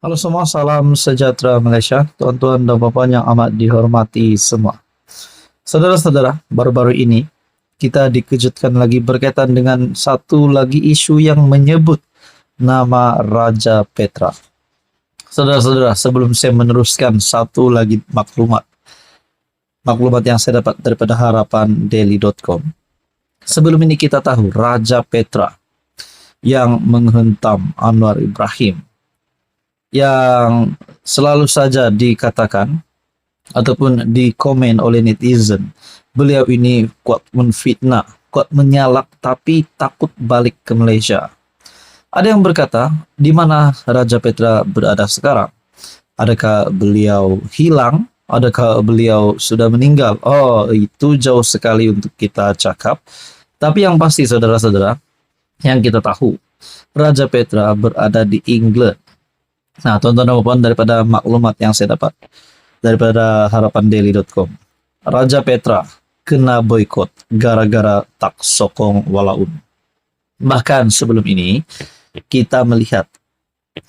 Halo semua, salam sejahtera Malaysia, tuan-tuan dan puan yang amat dihormati semua. Saudara-saudara, baru-baru ini kita dikejutkan lagi berkaitan dengan satu lagi isu yang menyebut nama Raja Petra. Saudara-saudara, sebelum saya meneruskan satu lagi maklumat yang saya dapat daripada harapandaily.com. Sebelum ini kita tahu Raja Petra yang menghentam Anwar Ibrahim, yang selalu saja dikatakan ataupun dikomen oleh netizen, beliau ini kuat menfitnah, kuat menyalak, tapi takut balik ke Malaysia. Ada yang berkata, di mana Raja Petra berada sekarang? Adakah beliau hilang? Adakah beliau sudah meninggal? Oh, itu jauh sekali untuk kita cakap. Tapi yang pasti saudara-saudara, yang kita tahu, Raja Petra berada di England. Nah, tonton dan puan daripada maklumat yang saya dapat daripada harapandaily.com. Raja Petra kena boikot gara-gara tak sokong walaun. Bahkan sebelum ini, kita melihat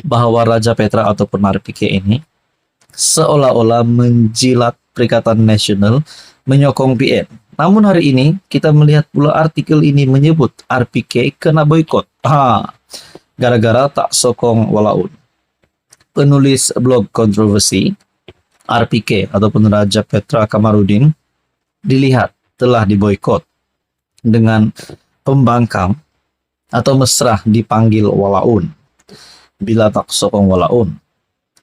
bahwa Raja Petra ataupun RPK ini seolah-olah menjilat Perikatan Nasional menyokong PN. Namun hari ini kita melihat pula artikel ini menyebut RPK kena boikot. Gara-gara tak sokong walaun. Penulis blog kontroversi RPK ataupun Raja Petra Kamarudin dilihat telah diboikot dengan pembangkang atau mesra dipanggil walaun. Bila tak sokong walaun,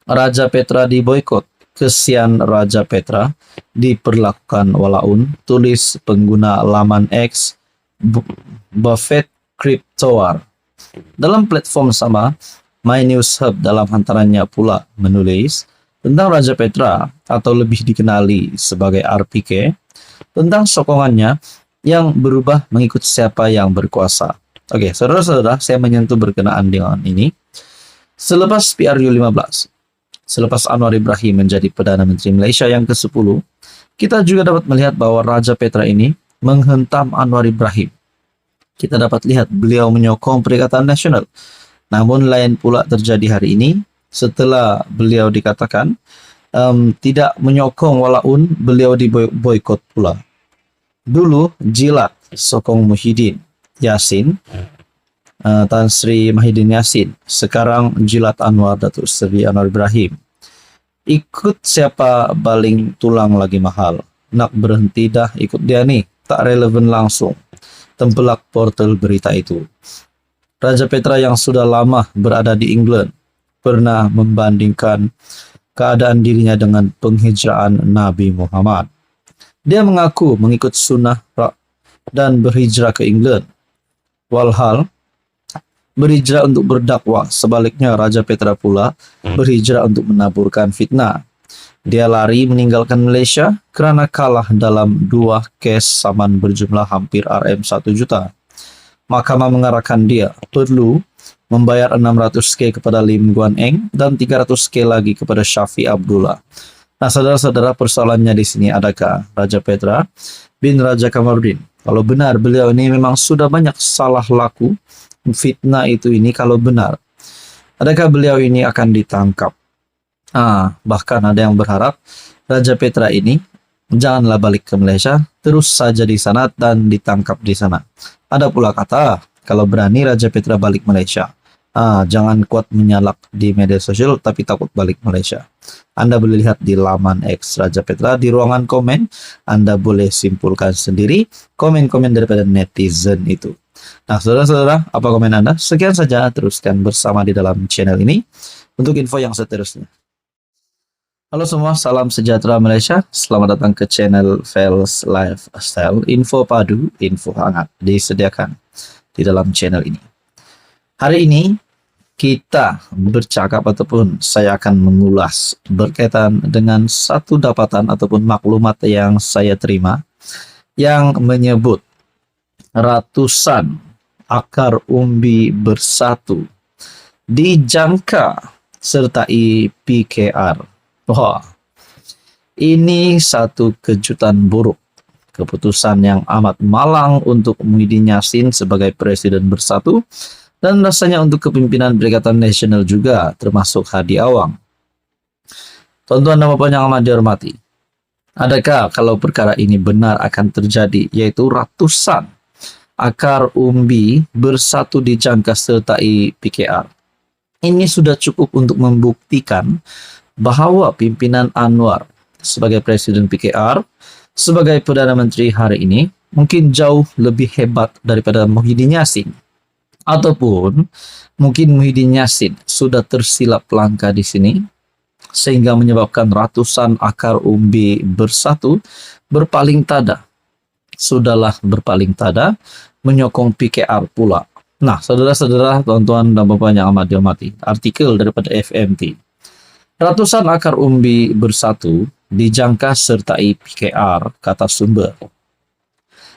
Raja Petra diboikot. Kesian Raja Petra diperlakukan walaun, tulis pengguna laman X Buffett Cryptowar. Dalam platform sama, My News Hub dalam hantarannya pula menulis tentang Raja Petra atau lebih dikenali sebagai RPK, tentang sokongannya yang berubah mengikut siapa yang berkuasa. Oke, saudara-saudara, saya menyentuh berkenaan dengan ini. Selepas PRU15, selepas Anwar Ibrahim menjadi Perdana Menteri Malaysia yang ke-10, kita juga dapat melihat bahwa Raja Petra ini menghentam Anwar Ibrahim. Kita dapat lihat beliau menyokong Perikatan Nasional. Namun lain pula terjadi hari ini setelah beliau dikatakan tidak menyokong walaun, beliau diboikot pula. Dulu jilat sokong Muhyiddin Yassin, Tan Sri Muhyiddin Yassin. Sekarang jilat Anwar Datuk Seri Anwar Ibrahim. Ikut siapa baling tulang lagi mahal. Nak berhenti dah ikut dia nih, tak relevan langsung. Tempelak portal berita itu. Raja Petra yang sudah lama berada di England pernah membandingkan keadaan dirinya dengan penghijrahan Nabi Muhammad. Dia mengaku mengikut sunnah dan berhijrah ke England. Walhal berhijrah untuk berdakwah, sebaliknya Raja Petra pula berhijrah untuk menaburkan fitnah. Dia lari meninggalkan Malaysia kerana kalah dalam 2 kes saman berjumlah hampir RM1 juta. Mahkamah mengarahkan dia perlu membayar 600k kepada Lim Guan Eng dan 300k lagi kepada Syafiq Abdullah. Nah, saudara-saudara, persoalannya di sini, adakah Raja Petra bin Raja Kamarudin, kalau benar beliau ini memang sudah banyak salah laku fitnah itu ini, kalau benar, adakah beliau ini akan ditangkap? Bahkan ada yang berharap Raja Petra ini janganlah balik ke Malaysia, terus saja di sana dan ditangkap di sana. Ada pula kata, kalau berani Raja Petra balik Malaysia, jangan kuat menyalak di media sosial tapi takut balik Malaysia. Anda boleh lihat di laman X Raja Petra, di ruangan komen, Anda boleh simpulkan sendiri komen-komen daripada netizen itu. Nah, saudara-saudara, apa komen Anda? Sekian saja, teruskan bersama di dalam channel ini untuk info yang seterusnya. Halo semua, salam sejahtera Malaysia. Selamat datang ke channel Fels Lifestyle. Info padu, info hangat disediakan di dalam channel ini. Hari ini kita bercakap ataupun saya akan mengulas berkaitan dengan satu dapatan ataupun maklumat yang saya terima yang menyebut ratusan akar umbi bersatu dijangka sertai PKR. Wah, ini satu kejutan buruk. Keputusan yang amat malang untuk Muhyiddin Yassin sebagai Presiden Bersatu Dan rasanya untuk kepimpinan Perikatan Nasional juga, termasuk Hadi Awang. Tuan-tuan dan Bapak yang amat dihormati, adakah kalau perkara ini benar akan terjadi, yaitu ratusan akar umbi bersatu di jangka sertai PKR? Ini sudah cukup untuk membuktikan bahwa pimpinan Anwar sebagai Presiden PKR, sebagai Perdana Menteri hari ini, mungkin jauh lebih hebat daripada Muhyiddin Yassin. Ataupun mungkin Muhyiddin Yassin sudah tersilap langkah di sini, sehingga menyebabkan ratusan akar umbi bersatu berpaling tada. Sudahlah berpaling tada, menyokong PKR pula. Nah, saudara-saudara, tuan-tuan dan bapak yang amat dihormati, artikel daripada FMT. Ratusan akar umbi bersatu dijangka sertai PKR, kata sumber.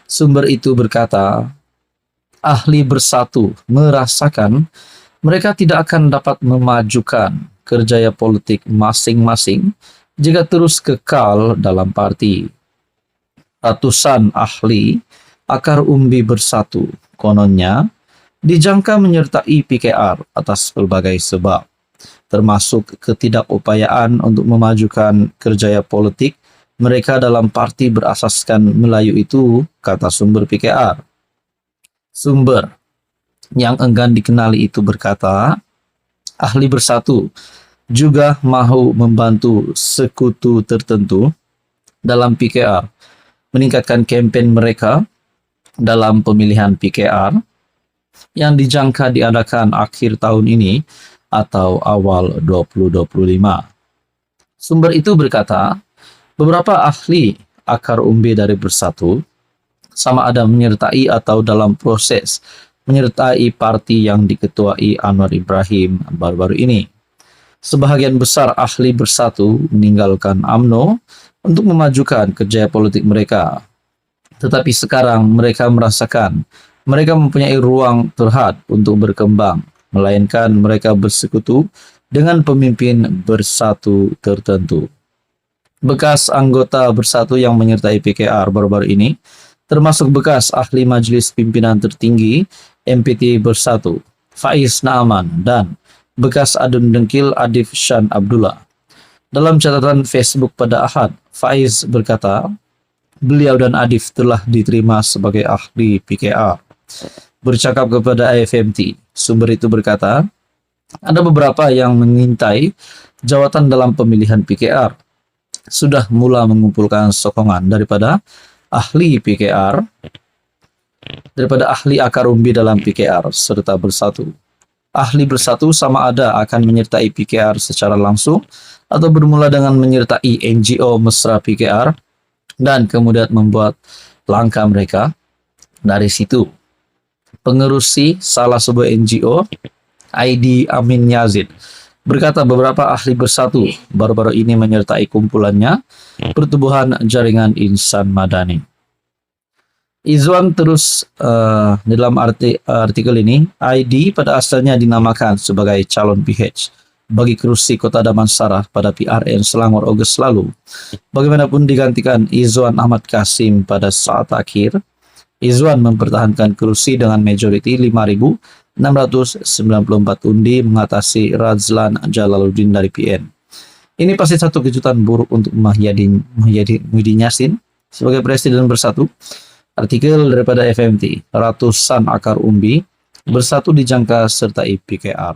Sumber itu berkata, ahli bersatu merasakan mereka tidak akan dapat memajukan kerjaya politik masing-masing jika terus kekal dalam parti. Ratusan ahli akar umbi bersatu kononnya dijangka menyertai PKR atas berbagai sebab, termasuk ketidakupayaan untuk memajukan kerjaya politik mereka dalam parti berasaskan Melayu itu, kata sumber PKR. Sumber yang enggan dikenali itu berkata, ahli bersatu juga mahu membantu sekutu tertentu dalam PKR meningkatkan kempen mereka dalam pemilihan PKR yang dijangka diadakan akhir tahun ini atau awal 2025. Sumber itu berkata, beberapa ahli akar umbi dari bersatu sama ada menyertai atau dalam proses menyertai parti yang diketuai Anwar Ibrahim baru-baru ini. Sebahagian besar ahli bersatu meninggalkan UMNO untuk memajukan kerja politik mereka. Tetapi sekarang mereka merasakan mereka mempunyai ruang terhad untuk berkembang, melainkan mereka bersekutu dengan pemimpin bersatu tertentu. Bekas anggota bersatu yang menyertai PKR baru-baru ini termasuk bekas ahli Majelis Pimpinan Tertinggi MPT Bersatu, Faiz Naaman, dan bekas Adun Dengkil Adif Shan Abdullah. Dalam catatan Facebook pada Ahad, Faiz berkata, beliau dan Adif telah diterima sebagai ahli PKR. Bercakap kepada AFMT, sumber itu berkata, ada beberapa yang mengintai jawatan dalam pemilihan PKR. Sudah mula mengumpulkan sokongan daripada ahli PKR, daripada ahli akar umbi dalam PKR serta bersatu. Ahli bersatu sama ada akan menyertai PKR secara langsung atau bermula dengan menyertai NGO mesra PKR dan kemudian membuat langkah mereka dari situ. Pengerusi salah sebuah NGO, ID Amin Yazid, berkata beberapa ahli bersatu baru-baru ini menyertai kumpulannya Pertubuhan Jaringan Insan Madani. Izwan terus dalam artikel ini, ID pada asalnya dinamakan sebagai calon PH bagi kerusi Kota Damansara pada PRN Selangor Ogos lalu. Bagaimanapun digantikan Izwan Ahmad Kasim pada saat akhir, Izwan mempertahankan kerusi dengan majoriti 5.694 undi mengatasi Razlan Jalaluddin dari PN. Ini pasti satu kejutan buruk untuk Muhyiddin Yassin sebagai Presiden Bersatu. Artikel daripada FMT, ratusan akar umbi bersatu dijangka sertai PKR.